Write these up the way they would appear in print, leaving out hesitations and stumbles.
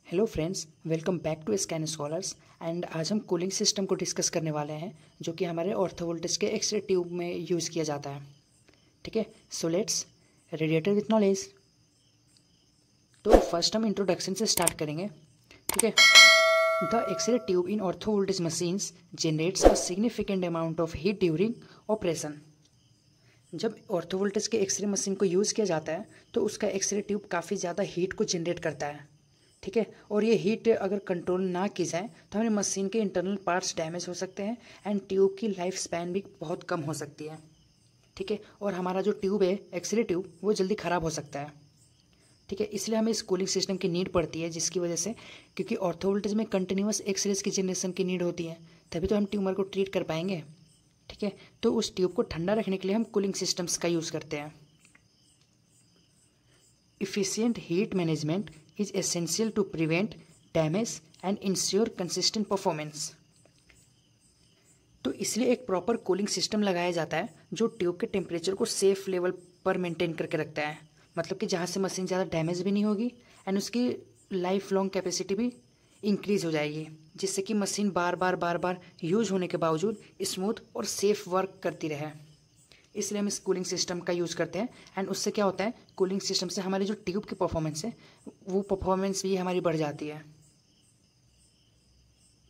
Hello friends, welcome back to Scan Scholars. And आज हम cooling system को discuss करने वाले हैं जो कि हमारे ऑर्थोवोल्टेज के एक्सरे ट्यूब में यूज़ किया जाता है। ठीक है, so let's radiator with knowledge. तो फर्स्ट हम इंट्रोडक्शन से स्टार्ट करेंगे। ठीक है, the x ray tube in orthovoltage machines generates a significant amount of heat during operation. जब ऑर्थोवोल्टेज के एक्सरे मशीन को यूज़ किया जाता है तो उसका एक्सरे ट्यूब काफ़ी ज़्यादा हीट को जनरेट करता है। ठीक है, और ये हीट अगर कंट्रोल ना की जाए तो हमारी मशीन के इंटरनल पार्ट्स डैमेज हो सकते हैं एंड ट्यूब की लाइफ स्पैन भी बहुत कम हो सकती है। ठीक है, और हमारा जो ट्यूब है एक्सरे ट्यूब वो जल्दी ख़राब हो सकता है। ठीक है, इसलिए हमें इस कूलिंग सिस्टम की नीड पड़ती है, जिसकी वजह से क्योंकि ऑर्थोवोल्टेज में कंटिन्यूस एक्सरेज की जनरेशन की नीड होती है, तभी तो हम ट्यूमर को ट्रीट कर पाएंगे। ठीक है, तो उस ट्यूब को ठंडा रखने के लिए हम कूलिंग सिस्टम्स का यूज़ करते हैं। Efficient heat management is essential to prevent damage and ensure consistent performance। तो इसलिए एक प्रॉपर कूलिंग सिस्टम लगाया जाता है जो ट्यूब के टेम्परेचर को सेफ लेवल पर मेंटेन करके रखता है, मतलब कि जहाँ से मशीन ज़्यादा डैमेज भी नहीं होगी एंड उसकी लाइफ लॉन्ग कैपेसिटी भी इंक्रीज हो जाएगी, जिससे कि मशीन बार बार यूज होने के बावजूद स्मूथ और सेफ वर्क करती रहे। इसलिए हम इस कूलिंग सिस्टम का यूज़ करते हैं एंड उससे क्या होता है, कूलिंग सिस्टम से हमारी जो ट्यूब की परफॉर्मेंस है वो परफॉर्मेंस भी हमारी बढ़ जाती है।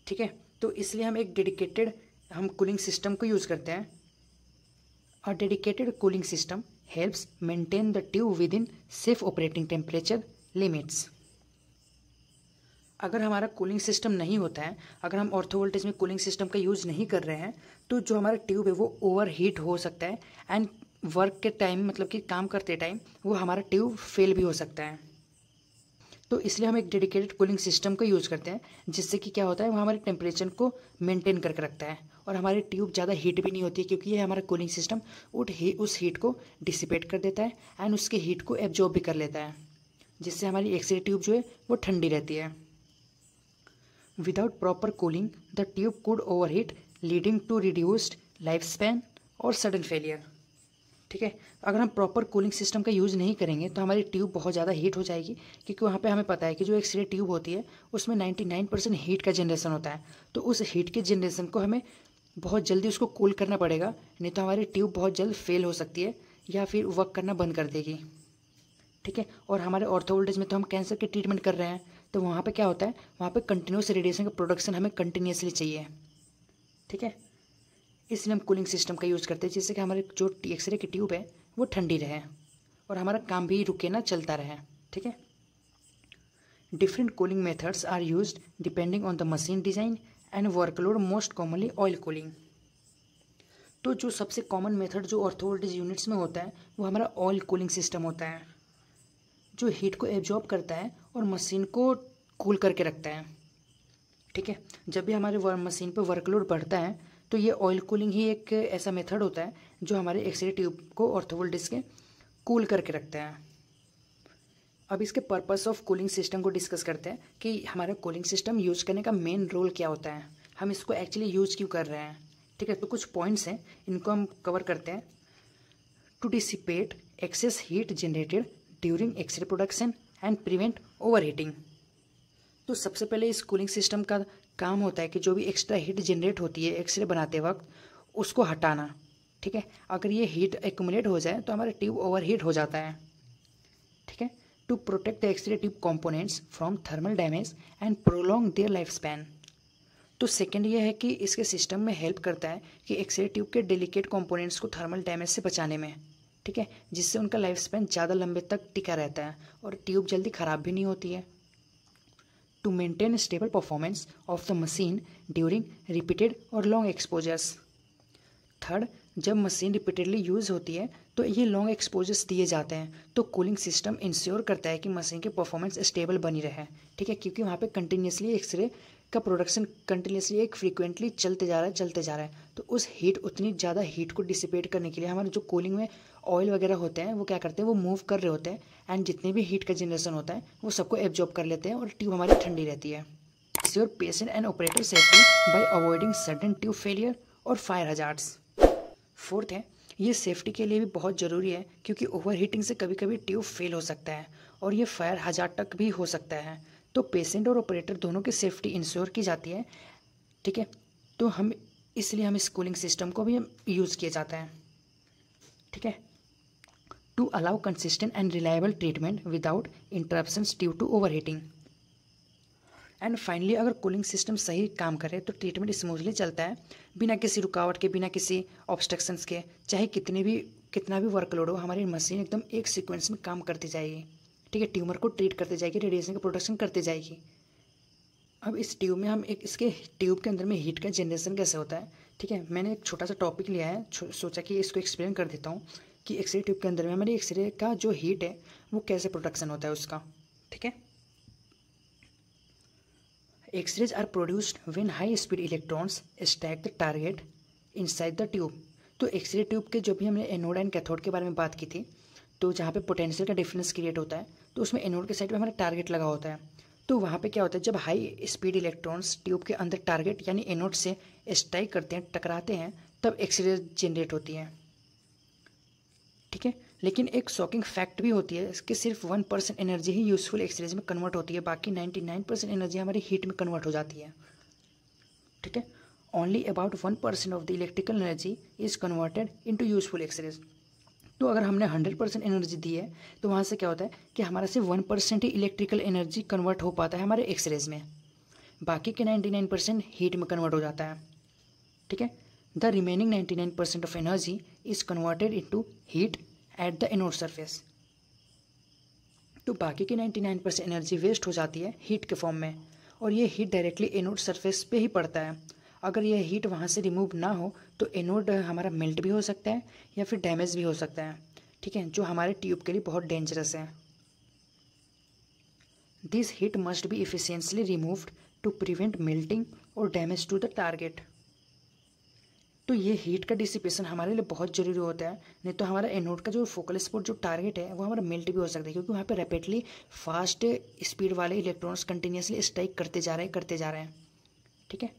ठीक है, तो इसलिए हम एक डेडिकेटेड कूलिंग सिस्टम को यूज़ करते हैं। A dedicated cooling system helps maintain the tube with in safe operating temperature limits. अगर हमारा कूलिंग सिस्टम नहीं होता है, अगर हम ऑर्थोवोल्टेज में कूलिंग सिस्टम का यूज़ नहीं कर रहे हैं, तो जो हमारा ट्यूब है वो ओवर हीट हो सकता है एंड वर्क के टाइम, मतलब कि काम करते टाइम, वो हमारा ट्यूब फेल भी हो सकता है। तो इसलिए हम एक डेडिकेटेड कूलिंग सिस्टम का यूज़ करते हैं, जिससे कि क्या होता है, वो हमारे टेम्परेचर को मेंटेन करके रखता है और हमारी ट्यूब ज़्यादा हीट भी नहीं होती है, क्योंकि ये हमारा कूलिंग सिस्टम उस हीट को डिसिपेट कर देता है एंड उसके हीट को एब्जॉर्ब भी कर लेता है, जिससे हमारी एक्सरे ट्यूब जो है वो ठंडी रहती है। Without proper cooling, the tube could overheat, leading to reduced lifespan और sudden failure। ठीक है, अगर हम प्रॉपर कूलिंग सिस्टम का यूज़ नहीं करेंगे तो हमारी ट्यूब बहुत ज़्यादा हीट हो जाएगी, क्योंकि वहाँ पे हमें पता है कि जो एक्सरे ट्यूब होती है उसमें 99% हीट का जनरेशन होता है। तो उस हीट के जनरेशन को हमें बहुत जल्दी उसको कूल करना पड़ेगा, नहीं तो हमारी ट्यूब बहुत जल्द फेल हो सकती है या फिर वर्क करना बंद कर देगी। ठीक है, और हमारे ऑर्थोवोल्टेज में तो हम कैंसर के ट्रीटमेंट कर रहे हैं, तो वहाँ पे क्या होता है, वहाँ पे कंटिन्यूस रेडिएशन का प्रोडक्शन हमें कंटिन्यूसली चाहिए। ठीक है, इसलिए हम कूलिंग सिस्टम का यूज़ करते हैं, जिससे कि हमारे जो एक्सरे की ट्यूब है वो ठंडी रहे और हमारा काम भी रुके ना, चलता रहे। ठीक है, different cooling methods are used depending on the machine design and workload, most commonly oil cooling. तो जो सबसे कॉमन मेथड जो ऑर्थोवोल्टेज यूनिट्स में होता है वो हमारा ऑयल कूलिंग सिस्टम होता है, जो हीट को एब्जॉर्ब करता है और मशीन को कूल करके रखता है। ठीक है, जब भी हमारे मशीन पर वर्कलोड बढ़ता है तो ये ऑयल कूलिंग ही एक ऐसा मेथड होता है जो हमारे एक्सरे ट्यूब को ऑर्थोवोल्टेज के कूल करके रखता है। अब इसके पर्पस ऑफ कूलिंग सिस्टम को डिस्कस करते हैं कि हमारा कूलिंग सिस्टम यूज करने का मेन रोल क्या होता है, हम इसको एक्चुअली यूज क्यों कर रहे हैं। ठीक है, तो कुछ पॉइंट्स हैं, इनको हम कवर करते हैं। To dissipate excess heat generated during X-ray production and prevent overheating. तो सबसे पहले इस कूलिंग सिस्टम का काम होता है कि जो भी एक्स्ट्रा हीट जनरेट होती है एक्सरे बनाते वक्त उसको हटाना। ठीक है, अगर ये हीट एक्यूमुलेट हो जाए तो हमारा ट्यूब ओवरहीट हो जाता है। ठीक है, to protect the x ray tube components from thermal damage and prolong their life span. तो सेकेंड ये है कि इसके सिस्टम में हेल्प करता है कि एक्सरे ट्यूब के डेलिकेट कंपोनेंट्स को थर्मल डैमेज से बचाने में। ठीक है, जिससे उनका लाइफ स्पैन ज़्यादा लंबे तक टिका रहता है और ट्यूब जल्दी ख़राब भी नहीं होती है। To maintain stable performance of the machine during repeated और लॉन्ग एक्सपोजर्स। थर्ड, जब मशीन रिपीटेडली यूज़ होती है तो ये लॉन्ग एक्सपोजर्स दिए जाते हैं, तो कूलिंग सिस्टम इंश्योर करता है कि मशीन की परफॉर्मेंस स्टेबल बनी रहे। ठीक है, क्योंकि वहाँ पे कंटिन्यूसली एक्सरे का प्रोडक्शन कंटिन्यूसली एक फ्रीक्वेंटली चलते जा रहा है, तो उस हीट उतनी ज़्यादा हीट को डिसिपेट करने के लिए हमारे जो कूलिंग में ऑयल वगैरह होते हैं वो क्या करते हैं, वो मूव कर रहे होते हैं एंड जितने भी हीट का जनरेशन होता है वो सबको एब्जॉर्ब कर लेते हैं और ट्यूब हमारी ठंडी रहती है। Sure patient and operator safety bye avoiding sudden tube failure और फायर हजार्ड्स। फोर्थ है, ये सेफ्टी के लिए भी बहुत ज़रूरी है, क्योंकि ओवर हीटिंग से कभी कभी ट्यूब फेल हो सकता है और ये फायर हजार्ड तक भी हो सकता है। तो पेशेंट और ऑपरेटर दोनों की सेफ्टी इंश्योर की जाती है। ठीक है, तो हम इसलिए हम इस कूलिंग सिस्टम को भी यूज़ किया जाता है। ठीक है, to allow consistent and reliable treatment without interruptions due to overheating. And finally अगर कूलिंग सिस्टम सही काम करे तो ट्रीटमेंट स्मूथली चलता है, बिना किसी रुकावट के, बिना किसी ऑब्स्ट्रक्शंस के। चाहे कितना भी वर्कलोड हो, हमारी मशीन एकदम एक सीक्वेंस में काम करती जाएगी। ठीक है, ट्यूमर को ट्रीट करती जाएगी, रेडिएशन का प्रोटेक्शन करती जाएगी। अब इस ट्यूब में हम इसके ट्यूब के अंदर में हीट का जनरेशन कैसे होता है। ठीक है, मैंने एक छोटा सा टॉपिक लिया है, सोचा कि इसको एक्सप्लेन कर देता हूँ कि एक्सरे ट्यूब के अंदर में हमारी एक्सरे का जो हीट है वो कैसे प्रोडक्शन होता है उसका। ठीक है, X-rays are produced when high speed electrons strike the target inside the tube. तो एक्सरे ट्यूब के जो भी हमने एनोड एंड कैथोड के बारे में बात की थी, तो जहाँ पे पोटेंशियल का डिफरेंस क्रिएट होता है, तो उसमें एनोड के साइड पे हमारा टारगेट लगा होता है। तो वहाँ पे क्या होता है, जब हाई स्पीड इलेक्ट्रॉन्स ट्यूब के अंदर टारगेट यानी एनोड से स्ट्राइक करते हैं, टकराते हैं, तब एक्सरे जनरेट होती है। ठीक है, लेकिन एक शॉकिंग फैक्ट भी होती है कि सिर्फ 1% एनर्जी ही यूजफुल एक्सरेज में कन्वर्ट होती है, बाकी 99% एनर्जी हमारी हीट में कन्वर्ट हो जाती है। ठीक है, only about 1% of the electrical energy is converted into useful X-rays. तो अगर हमने 100% एनर्जी दी है तो वहाँ से क्या होता है कि हमारा सिर्फ 1% ही इलेक्ट्रिकल एनर्जी कन्वर्ट हो पाता है हमारे एक्सरेज में, बाकी के 99% हीट में कन्वर्ट हो जाता है। ठीक है, the remaining 99% of energy is converted into heat at the anode surface. तो बाकी की 99% एनर्जी वेस्ट हो जाती है हीट के फॉर्म में, और ये हीट डायरेक्टली एनोड सरफेस पे ही पड़ता है। अगर ये हीट वहाँ से रिमूव ना हो तो एनोड हमारा मेल्ट भी हो सकता है या फिर डैमेज भी हो सकता है। ठीक है, जो हमारे ट्यूब के लिए बहुत डेंजरस है। This heat must be efficiently removed to prevent melting और डैमेज टू द टारगेट। तो ये हीट का डिसिपेशन हमारे लिए बहुत ज़रूरी होता है, नहीं तो हमारा एनोड का जो फोकल स्पॉट जो टारगेट है वो हमारा मेल्ट भी हो सकता है, क्योंकि वहाँ पे रैपिडली फास्ट स्पीड वाले इलेक्ट्रॉन्स कंटिन्यूसली स्ट्राइक करते जा रहे हैं। ठीक है,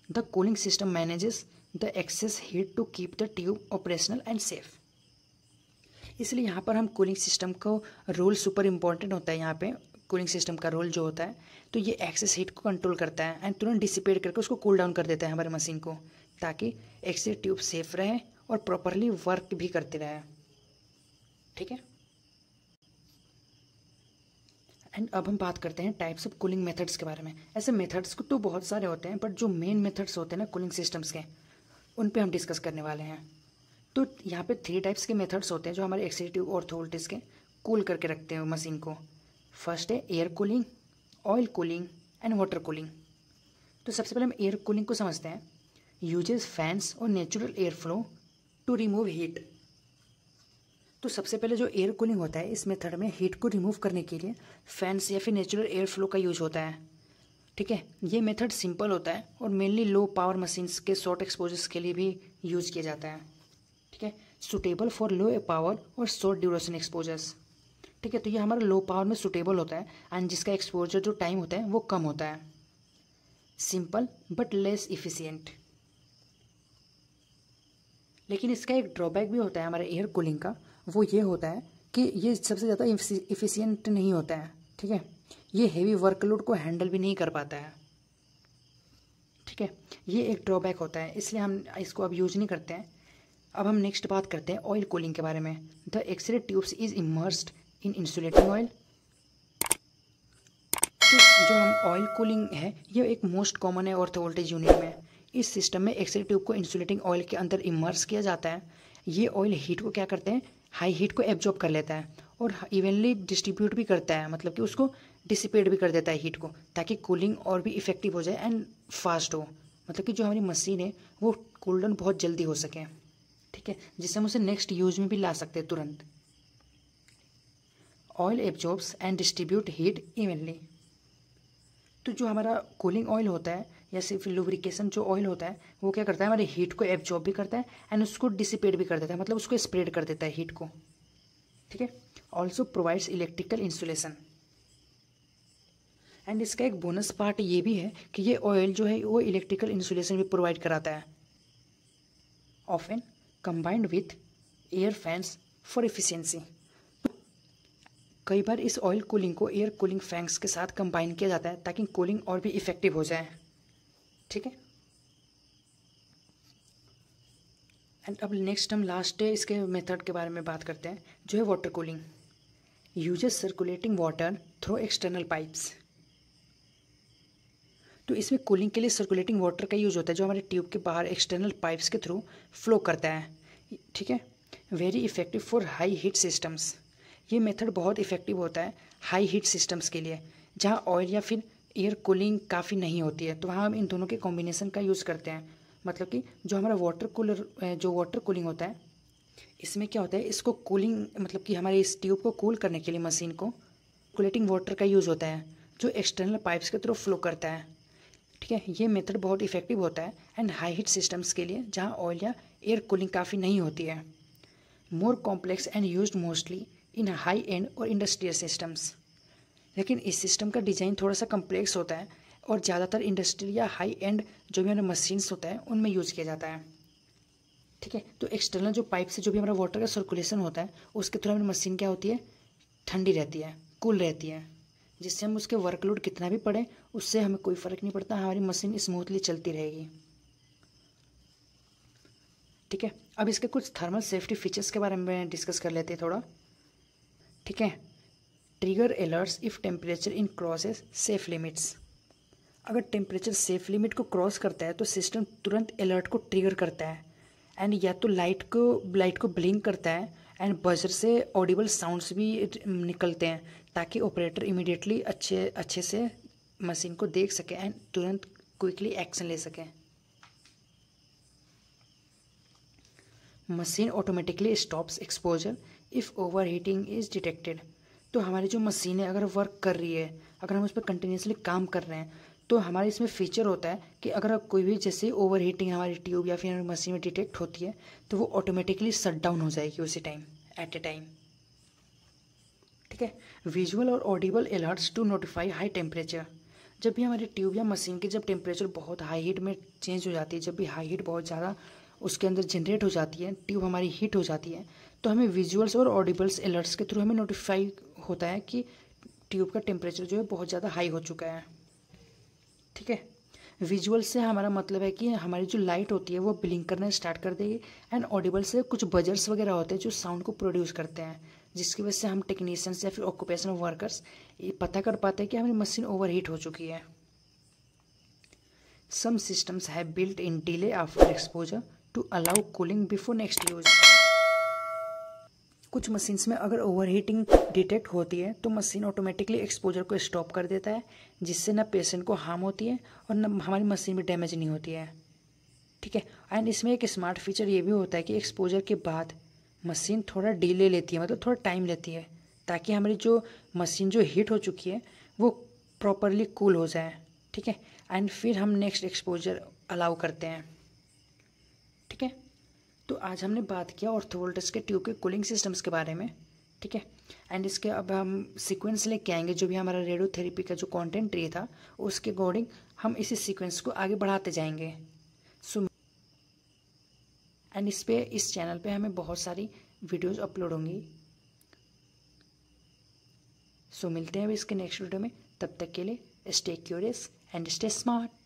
the cooling system manages the excess heat to keep the tube operational and safe. इसलिए यहाँ पर हम कूलिंग सिस्टम को रोल सुपर इम्पॉर्टेंट होता है। यहाँ पे कूलिंग सिस्टम का रोल जो होता है, तो ये एक्सेस हीट को कंट्रोल करता है एंड तुरंत डिसिपेट करके उसको कूल डाउन कर देता है हमारे मशीन को, ताकि एक्सरे ट्यूब सेफ रहे और प्रॉपरली वर्क भी करते रहे। ठीक है, एंड अब हम बात करते हैं टाइप्स ऑफ कूलिंग मेथड्स के बारे में। ऐसे मेथड्स को तो बहुत सारे होते हैं, बट जो मेन मेथड्स होते हैं ना कूलिंग सिस्टम्स के, उन पे हम डिस्कस करने वाले हैं। तो यहाँ पे 3 टाइप्स के मेथड्स होते हैं जो हमारे एक्सरे ट्यूब ऑर्थो वोल्टेज के कूल करके रखते हैं मशीन को। फर्स्ट है air cooling, oil cooling and water cooling. तो सबसे पहले हम एयर कूलिंग को समझते हैं। यूजेस फैंस और natural air flow to remove heat. तो सबसे पहले जो एयर कूलिंग होता है, इस मेथड में हीट को रिमूव करने के लिए फैंस या फिर नेचुरल एयर फ्लो का यूज होता है। ठीक है, ये मेथड सिंपल होता है और मेनली लो पावर मशीन्स के शॉर्ट एक्सपोजर्स के लिए भी यूज किया जाता है। ठीक है, सुटेबल फॉर लो पावर और शॉर्ट ड्यूरेशन एक्सपोजर्स। ठीक है, तो ये हमारा लो पावर में सुटेबल होता है एंड जिसका एक्सपोजर जो टाइम होता है वो कम होता है। Simple but less efficient. लेकिन इसका एक ड्रॉबैक भी होता है हमारे एयर कूलिंग का, वो ये होता है कि ये सबसे ज़्यादा इफ़िशियंट नहीं होता है। ठीक है, ये हेवी वर्कलोड को हैंडल भी नहीं कर पाता है। ठीक है, ये एक ड्रॉबैक होता है, इसलिए हम इसको अब यूज नहीं करते हैं। अब हम नेक्स्ट बात करते हैं ऑयल कूलिंग के बारे में। The X-ray tubes is immersed in insulating oil. तो जो हम ऑयल कूलिंग है, ये एक मोस्ट कॉमन है ऑर्थो वोल्टेज यूनिट में। इस सिस्टम में एक्सरे ट्यूब को इंसुलेटिंग ऑयल के अंदर इमर्स किया जाता है। ये ऑयल हीट को क्या करते हैं, हाई हीट को एब्जॉर्ब कर लेता है और इवनली डिस्ट्रीब्यूट भी करता है, मतलब कि उसको डिसिपेट भी कर देता है हीट को, ताकि कूलिंग और भी इफेक्टिव हो जाए एंड फास्ट हो। मतलब कि जो हमारी मशीन है वो कूल डाउन बहुत जल्दी हो सके। ठीक है, जिससे हम उसे नेक्स्ट यूज में भी ला सकते हैं तुरंत। Oil absorbs and distribute heat evenly. तो जो हमारा कूलिंग ऑयल होता है या सिर्फ लुब्रिकेशन जो ऑयल होता है, वो क्या करता है, हमारे हीट को एब्जॉर्ब भी करता है एंड उसको डिसिपेट भी कर देता है, मतलब उसको स्प्रेड कर देता है हीट को। ठीक है, also provides electrical insulation. And इसका एक बोनस पार्ट ये भी है कि ये ऑयल जो है वो इलेक्ट्रिकल इंसुलेशन भी प्रोवाइड कराता है। Often combined with air fans for efficiency. कई बार इस ऑयल कूलिंग को एयर कूलिंग फैंस के साथ कंबाइन किया जाता है ताकि कूलिंग और भी इफेक्टिव हो जाए। ठीक है। एंड अब नेक्स्ट हम लास्ट इसके मेथड के बारे में बात करते हैं, जो है water cooling. Uses circulating water through external pipes. तो इसमें कूलिंग के लिए सर्कुलेटिंग वाटर का यूज होता है, जो हमारे ट्यूब के बाहर एक्सटर्नल पाइप्स के थ्रू फ्लो करता है। ठीक है। Very effective for high heat systems. ये मेथड बहुत इफेक्टिव होता है हाई हीट सिस्टम्स के लिए, जहाँ ऑयल या फिर एयर कूलिंग काफ़ी नहीं होती है, तो वहाँ हम इन दोनों के कॉम्बिनेशन का यूज़ करते हैं। मतलब कि जो हमारा जो वाटर कूलिंग होता है, इसमें क्या होता है, इसको कूलिंग मतलब कि हमारे इस ट्यूब को कूल करने के लिए मशीन को कूलेटिंग वाटर का यूज़ होता है, जो एक्सटर्नल पाइप्स के थ्रू फ्लो करता है। ठीक है। ये मेथड बहुत इफेक्टिव होता है एंड हाई हीट सिस्टम्स के लिए, जहाँ ऑयल या एयर कूलिंग काफ़ी नहीं होती है। More complex and used mostly in high and और इंडस्ट्रियल सिस्टम्स। लेकिन इस सिस्टम का डिज़ाइन थोड़ा सा कम्प्लेक्स होता है और ज़्यादातर इंडस्ट्रियल या हाई एंड जो भी हमारे मशीन्स होता है उनमें यूज़ किया जाता है। ठीक है। तो एक्सटर्नल जो पाइप से जो भी हमारा वाटर का सर्कुलेशन होता है, उसके थ्रू हमारी मशीन क्या होती है, ठंडी रहती है, कूल रहती है, जिससे हम उसके वर्कलोड कितना भी पड़े उससे हमें कोई फ़र्क नहीं पड़ता, हमारी मशीन स्मूथली चलती रहेगी। ठीक है। अब इसके कुछ थर्मल सेफ्टी फीचर्स के बारे में डिस्कस कर लेते हैं थोड़ा। ठीक है। Trigger alerts if temperature in crosses safe limits. अगर टेम्परेचर सेफ लिमिट को क्रॉस करता है तो सिस्टम तुरंत अलर्ट को ट्रिगर करता है एंड या तो लाइट को ब्लिंक करता है एंड बजर से ऑडिबल साउंड्स भी निकलते हैं, ताकि ऑपरेटर इमीडिएटली अच्छे से मशीन को देख सके एंड तुरंत क्विकली एक्शन ले सके। Machine automatically stops exposure if over heating is detected. तो हमारी जो मशीन है अगर वर्क कर रही है, अगर हम उस पर कंटिन्यूसली काम कर रहे हैं, तो हमारे इसमें फीचर होता है कि अगर कोई भी जैसे ओवर हीटिंग हमारी ट्यूब या फिर हमारी मशीन में डिटेक्ट होती है, तो वो ऑटोमेटिकली शट डाउन हो जाएगी उसी टाइम, एट ए टाइम। ठीक है। विजुअल और audible alerts to notify high temperature. जब भी हमारी ट्यूब या मशीन की जब टेम्परेचर बहुत हाई हीट में चेंज हो जाती है, जब भी हाई हीट बहुत ज़्यादा उसके अंदर जनरेट हो जाती है, ट्यूब हमारी हीट हो जाती है, तो हमें विजुअल्स और ऑडिबल्स अलर्ट्स के थ्रू हमें नोटिफाई होता है कि ट्यूब का टेम्परेचर जो है बहुत ज़्यादा हाई हो चुका है। ठीक है। विजुअल से हमारा मतलब है कि हमारी जो लाइट होती है वो ब्लिंक करना स्टार्ट कर देगी एंड ऑडिबल से कुछ बजर्स वगैरह होते हैं जो साउंड को प्रोड्यूस करते हैं, जिसकी वजह से हम टेक्नीशियंस या फिर ऑक्यूपेशनल वर्कर्स ये पता कर पाते हैं कि हमारी मशीन ओवर हीट हो चुकी है। Some systems have built in delay after exposure to allow cooling before next use. कुछ मशीन्स में अगर ओवर हीटिंग डिटेक्ट होती है तो मशीन ऑटोमेटिकली एक्सपोजर को स्टॉप कर देता है, जिससे ना पेशेंट को हार्म होती है और ना हमारी मशीन में डैमेज नहीं होती है। ठीक है। एंड इसमें एक स्मार्ट फीचर ये भी होता है कि एक्सपोजर के बाद मशीन थोड़ा डिले लेती है, मतलब थोड़ा टाइम लेती है, ताकि हमारी जो मशीन जो हीट हो चुकी है वो प्रॉपरली कूल हो जाए। ठीक है। एंड फिर हम नेक्स्ट एक्सपोजर अलाउ करते हैं। ठीक है। तो आज हमने बात किया ऑर्थोवोल्टेज के ट्यूब के कूलिंग सिस्टम्स के बारे में। ठीक है। एंड इसके अब हम सीक्वेंस लेके आएंगे, जो भी हमारा रेडियोथेरेपी का जो कंटेंट ट्री था उसके अकॉर्डिंग हम इसी सीक्वेंस को आगे बढ़ाते जाएंगे। सो एंड इस चैनल पे हमें बहुत सारी वीडियोस अपलोड होंगी। सो मिलते हैं अब इसके नेक्स्ट वीडियो में, तब तक के लिए stay curious and stay smart.